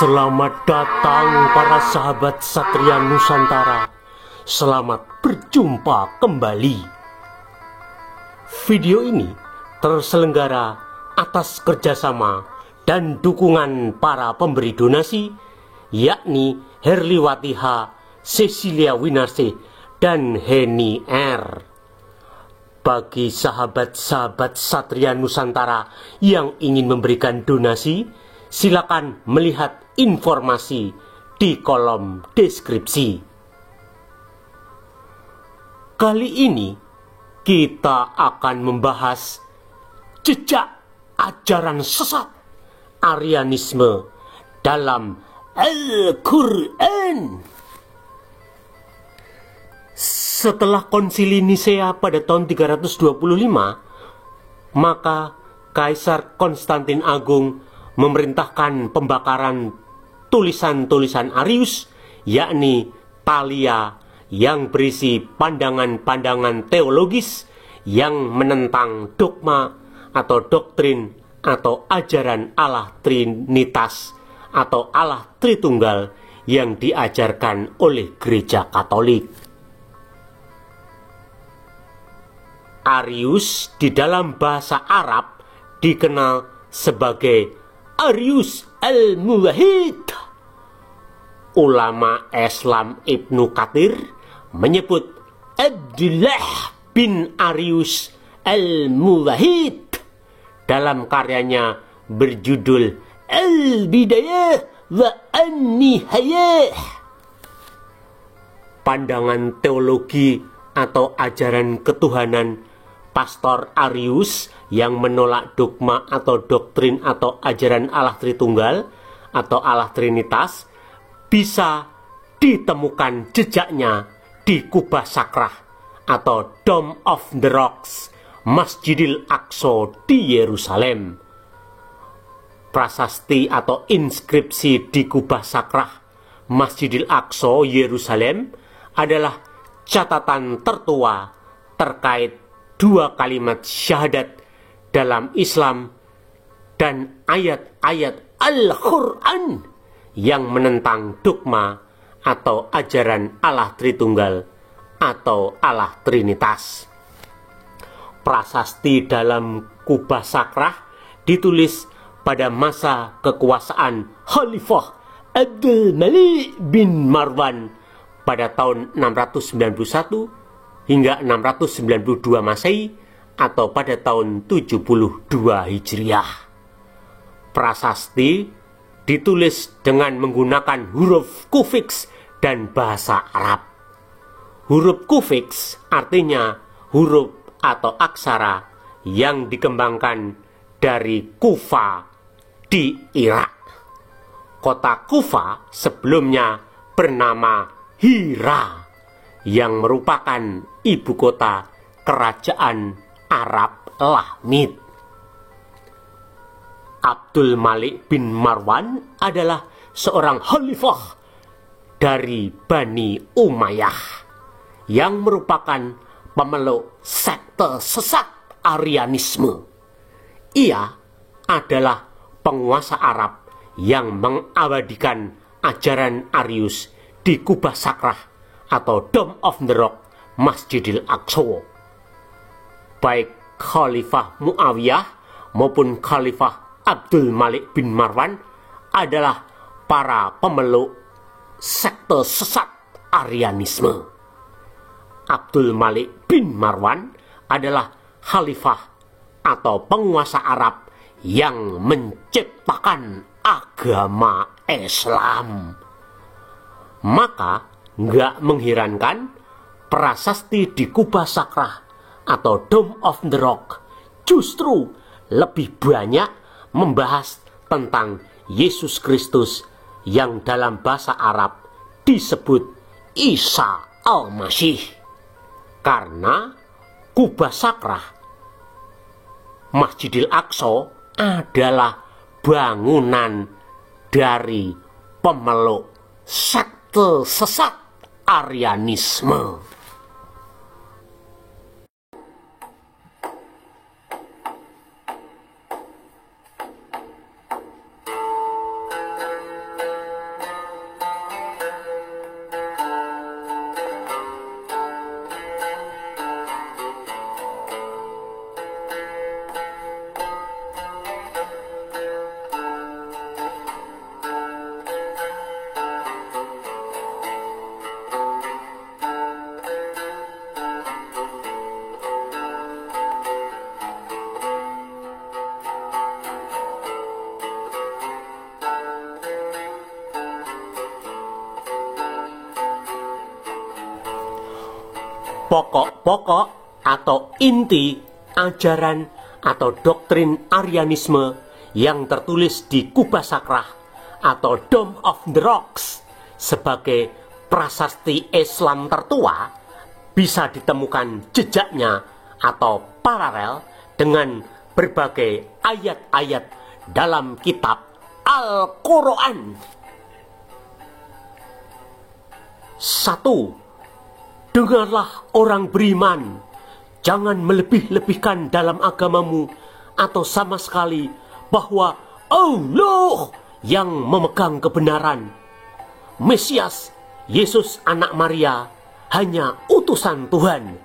Selamat datang para sahabat Satria Nusantara. Selamat berjumpa kembali. Video ini terselenggara atas kerjasama dan dukungan para pemberi donasi, yakni Herliwati H, Cecilia Winarsi, dan Heni R. Bagi sahabat-sahabat Satria Nusantara yang ingin memberikan donasi, silakan melihat informasi di kolom deskripsi. Kali ini kita akan membahas jejak ajaran sesat Arianisme dalam Al-Quran. Setelah konsili Nisea pada tahun 325, maka Kaisar Konstantin Agung memerintahkan pembakaran tulisan-tulisan Arius, yakni Thalia, yang berisi pandangan-pandangan teologis yang menentang dogma atau doktrin atau ajaran Allah Trinitas atau Allah Tritunggal yang diajarkan oleh Gereja Katolik. Arius di dalam bahasa Arab dikenal sebagai Arius al-Muwahhid. Ulama Islam Ibnu Katsir menyebut Abdullah bin Arius al-Muwahhid dalam karyanya berjudul Al-Bidayah wa An-Nihayah. Pandangan teologi atau ajaran ketuhanan Pastor Arius yang menolak dogma atau doktrin atau ajaran Allah Tritunggal atau Allah Trinitas bisa ditemukan jejaknya di Kubah Sakrah atau Dome of the Rocks, Masjidil Aqsa di Yerusalem. Prasasti atau inskripsi di Kubah Sakrah, Masjidil Aqsa, Yerusalem adalah catatan tertua terkait dua kalimat syahadat dalam Islam dan ayat-ayat Al-Quran yang menentang dogma atau ajaran Allah Tritunggal atau Allah Trinitas. Prasasti dalam Kubah Sakrah ditulis pada masa kekuasaan Khalifah Abdul Malik bin Marwan pada tahun 691 hingga 692 Masehi atau pada tahun 72 Hijriah. Prasasti ditulis dengan menggunakan huruf kufiks dan bahasa Arab. Huruf kufiks artinya huruf atau aksara yang dikembangkan dari Kufa di Irak. Kota Kufa sebelumnya bernama Hira, yang merupakan ibu kota kerajaan Arab Lahmid. Abdul Malik bin Marwan adalah seorang khalifah dari Bani Umayyah yang merupakan pemeluk sekte sesat Arianisme. Ia adalah penguasa Arab yang mengabadikan ajaran Arius di Kubah Sakrah atau Dome of the Rock, Masjidil Aqsa. Baik Khalifah Muawiyah maupun Khalifah Abdul Malik bin Marwan adalah para pemeluk sekte sesat Arianisme. Abdul Malik bin Marwan adalah khalifah atau penguasa Arab yang menciptakan agama Islam. Maka nggak mengherankan prasasti di Kubah Sakrah atau Dome of the Rock justru lebih banyak membahas tentang Yesus Kristus yang dalam bahasa Arab disebut Isa Al-Masih. Karena Kubah Sakrah, Masjidil Aqsa adalah bangunan dari pemeluk sekte sesat Arianisme. pokok-pokok atau inti ajaran atau doktrin Arianisme yang tertulis di kubah sakrah atau Dome of the Rocks sebagai prasasti Islam tertua bisa ditemukan jejaknya atau paralel dengan berbagai ayat-ayat dalam kitab Al-Quran. 1. Dengarlah orang beriman, jangan melebih-lebihkan dalam agamamu atau sama sekali bahwa Allah yang memegang kebenaran. Mesias, Yesus anak Maria, hanya utusan Tuhan.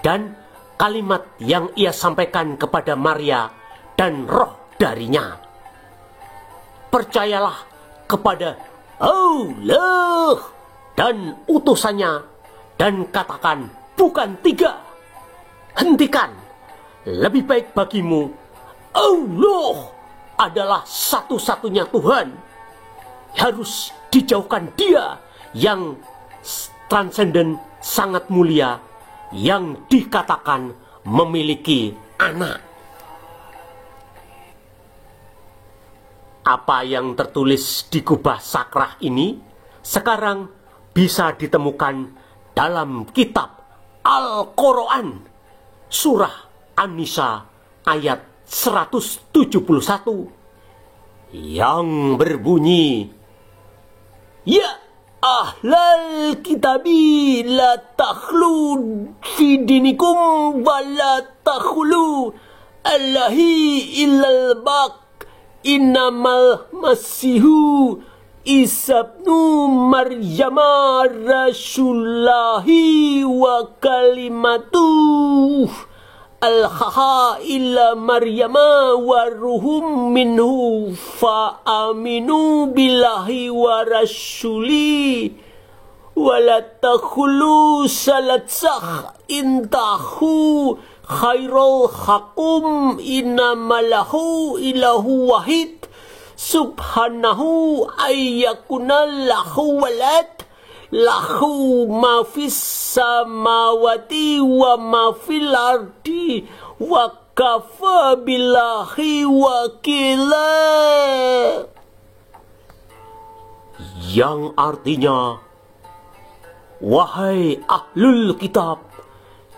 Dan kalimat yang ia sampaikan kepada Maria dan roh darinya. Percayalah kepada Allah dan utusannya dan katakan bukan 3. Hentikan. Lebih baik bagimu Allah adalah satu-satunya Tuhan. Harus dijauhkan Dia yang transenden, sangat mulia, yang dikatakan memiliki anak. Apa yang tertulis di kubah sakrah ini sekarang bisa ditemukan dalam kitab Al-Quran, surah An-Nisa ayat 171 yang berbunyi, Ya ahlal kitabi la takhlu fi dinikum wa la takhlu Allahi illal baq innamal masihu Isabnu Maryama Rasulullahi wa kalimatuh Al-haha illa Maryama wa ruhum minhu fa aminu billahi wa rasuli wa la takhulu salatsah intahu khairul hakum innamalahu ilahu wahid subhanahu ayyakunal lahu walad lahu ma fis samawati wa ma fil ardi wa kafa billahi wakila, yang artinya, wahai ahlul kitab,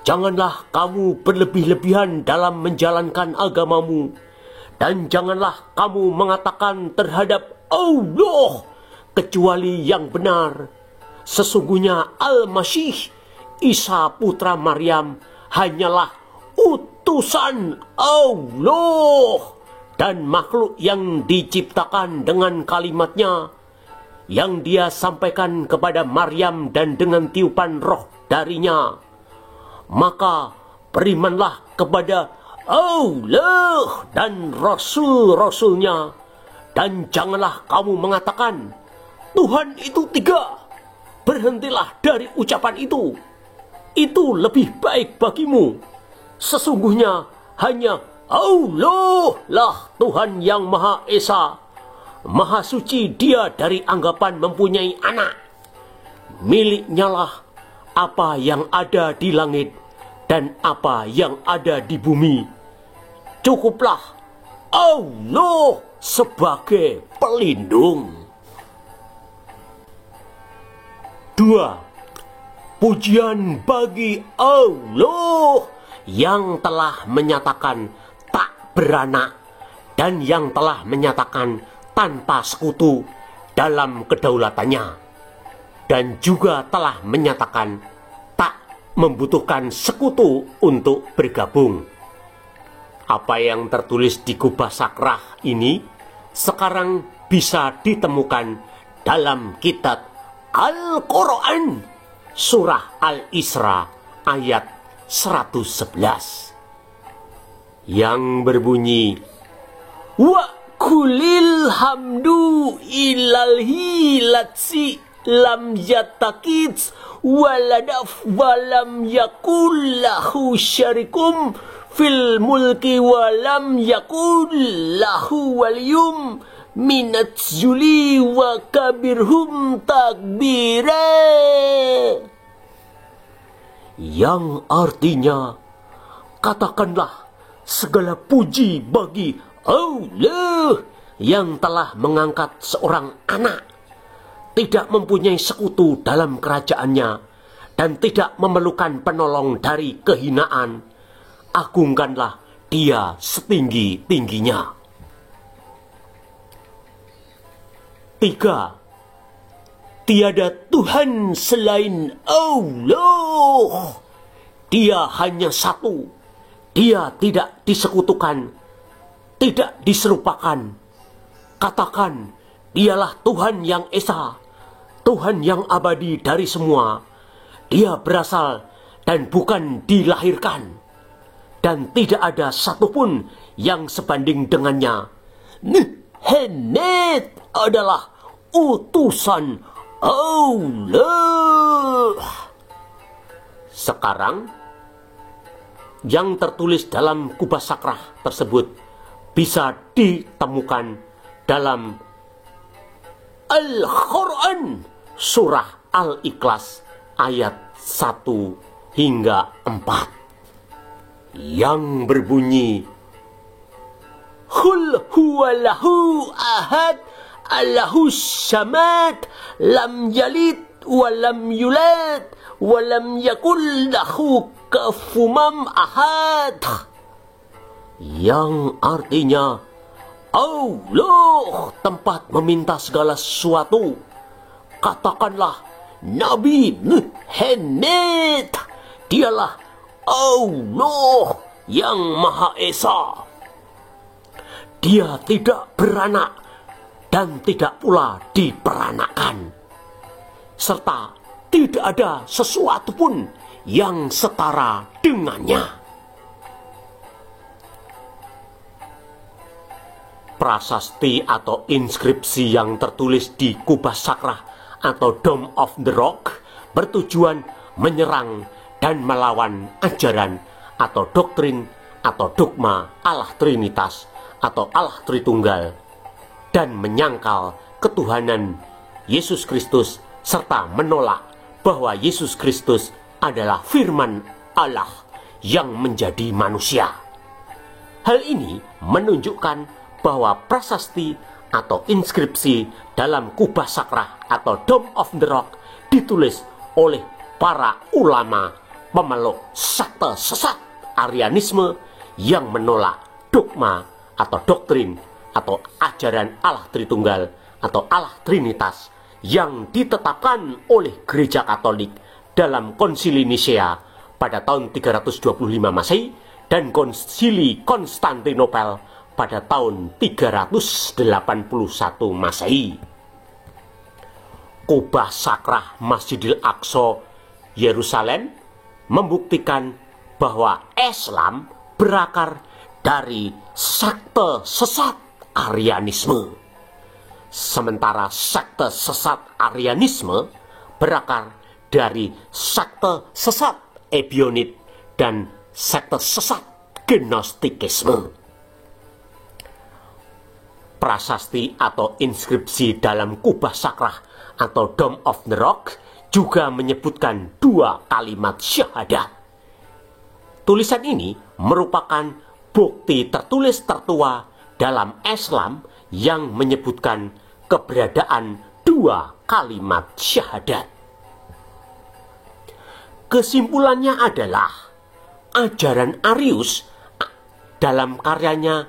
janganlah kamu berlebih-lebihan dalam menjalankan agamamu, dan janganlah kamu mengatakan terhadap Allah kecuali yang benar. Sesungguhnya Al-Masih, Isa putra Maryam, hanyalah utusan Allah dan makhluk yang diciptakan dengan kalimatnya yang Dia sampaikan kepada Maryam dan dengan tiupan roh darinya. Maka berimanlah kepada Allah dan Rasul-Rasulnya, dan janganlah kamu mengatakan Tuhan itu 3. Berhentilah dari ucapan itu. Itu lebih baik bagimu. Sesungguhnya hanya Allah lah Tuhan yang Maha Esa. Maha suci Dia dari anggapan mempunyai anak. Miliknya lah apa yang ada di langit dan apa yang ada di bumi. Cukuplah Allah sebagai pelindung. 2. Pujian bagi Allah yang telah menyatakan tak beranak dan yang telah menyatakan tanpa sekutu dalam kedaulatannya, dan juga telah menyatakan tak membutuhkan sekutu untuk bergabung. Apa yang tertulis di kubah sakrah ini sekarang bisa ditemukan dalam kitab Al-Quran, surah Al-Isra ayat 111 yang berbunyi, Wa kulil hamdu ilalhi latsi lam yatakits waladaf walam yakul lahu syarikum fil mulki walam yakul lahu waliyum minat zuli wa kabirhum takbira. yang artinya, katakanlah segala puji bagi Allah yang telah mengangkat seorang anak, tidak mempunyai sekutu dalam kerajaannya, dan tidak memerlukan penolong dari kehinaan. Agungkanlah dia setinggi-tingginya. 3. Tiada Tuhan selain Allah. Dia hanya satu. Dia tidak disekutukan, tidak diserupakan. Katakan, dialah Tuhan yang esa, Tuhan yang abadi dari semua. Dia berasal dan bukan dilahirkan, dan tidak ada satupun yang sebanding dengannya. Muhammad adalah utusan Allah. Sekarang, yang tertulis dalam kubah sakrah tersebut bisa ditemukan dalam Al-Quran surah Al-Ikhlas ayat 1 hingga 4 yang berbunyi, Qul huwallahu ahad Allahus samad lam yalid wa lam yulad wa lam yakul lahu kufuwan ahad, yang artinya Allah tempat meminta segala sesuatu. Katakanlah, Nabi Muhammad, dialah Allah yang Maha Esa. Dia tidak beranak dan tidak pula diperanakan, serta tidak ada sesuatu pun yang setara dengannya. Prasasti atau inskripsi yang tertulis di kubah sakrah atau Dome of the Rock bertujuan menyerang dan melawan ajaran atau doktrin atau dogma Allah Trinitas atau Allah Tritunggal, dan menyangkal ketuhanan Yesus Kristus serta menolak bahwa Yesus Kristus adalah firman Allah yang menjadi manusia. Hal ini menunjukkan bahwa prasasti atau inskripsi dalam kubah sakrah atau Dome of the Rock ditulis oleh para ulama pemeluk sekte sesat Arianisme yang menolak dogma atau doktrin atau ajaran Allah Tritunggal atau Allah Trinitas yang ditetapkan oleh Gereja Katolik dalam Konsili Nisea pada tahun 325 Masehi dan Konsili Konstantinopel pada tahun 381 Masehi. Kubah sakrah Masjidil Aqsa Yerusalem membuktikan bahwa Islam berakar dari sekte sesat Arianisme, sementara sekte sesat Arianisme berakar dari sekte sesat Ebionit dan sekte sesat Gnostikisme. Prasasti atau inskripsi dalam kubah sakrah atau Dome of the Rock juga menyebutkan 2 kalimat syahadat. Tulisan ini merupakan bukti tertulis tertua dalam Islam yang menyebutkan keberadaan 2 kalimat syahadat. Kesimpulannya adalah ajaran Arius dalam karyanya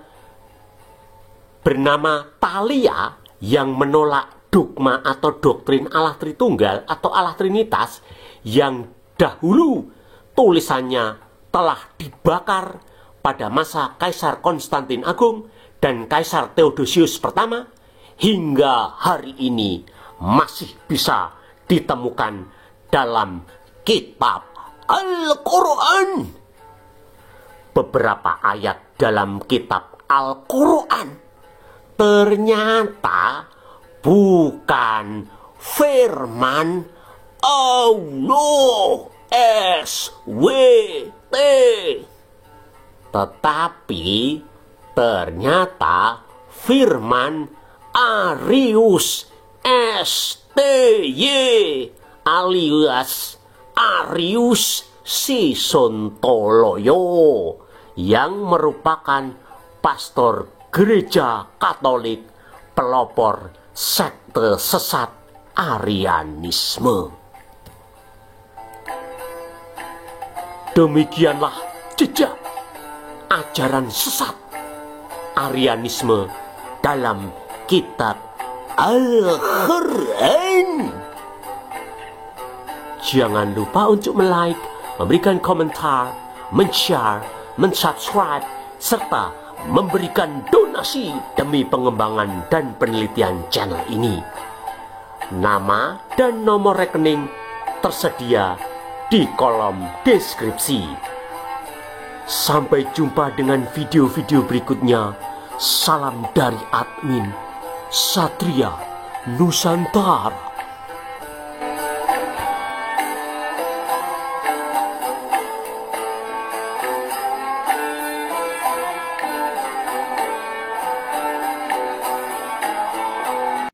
bernama Thalia yang menolak dogma atau doktrin Allah Tritunggal atau Allah Trinitas, yang dahulu tulisannya telah dibakar pada masa Kaisar Konstantin Agung dan Kaisar Theodosius pertama, hingga hari ini masih bisa ditemukan dalam kitab Al-Quran. Beberapa ayat dalam kitab Al-Quran ternyata bukan firman Allah SWT, tetapi ternyata firman Arius STY alias Arius Sisontoloyo yang merupakan pastor gereja Katolik pelopor sekte sesat Arianisme. Demikianlah jejak ajaran sesat Arianisme dalam kitab Al-Quran. Jangan lupa untuk like, memberikan komentar, men-share, men-subscribe, serta memberikan donasi demi pengembangan dan penelitian channel ini. Nama dan nomor rekening tersedia di kolom deskripsi. Sampai jumpa dengan video-video berikutnya. Salam dari admin Satria Nusantara.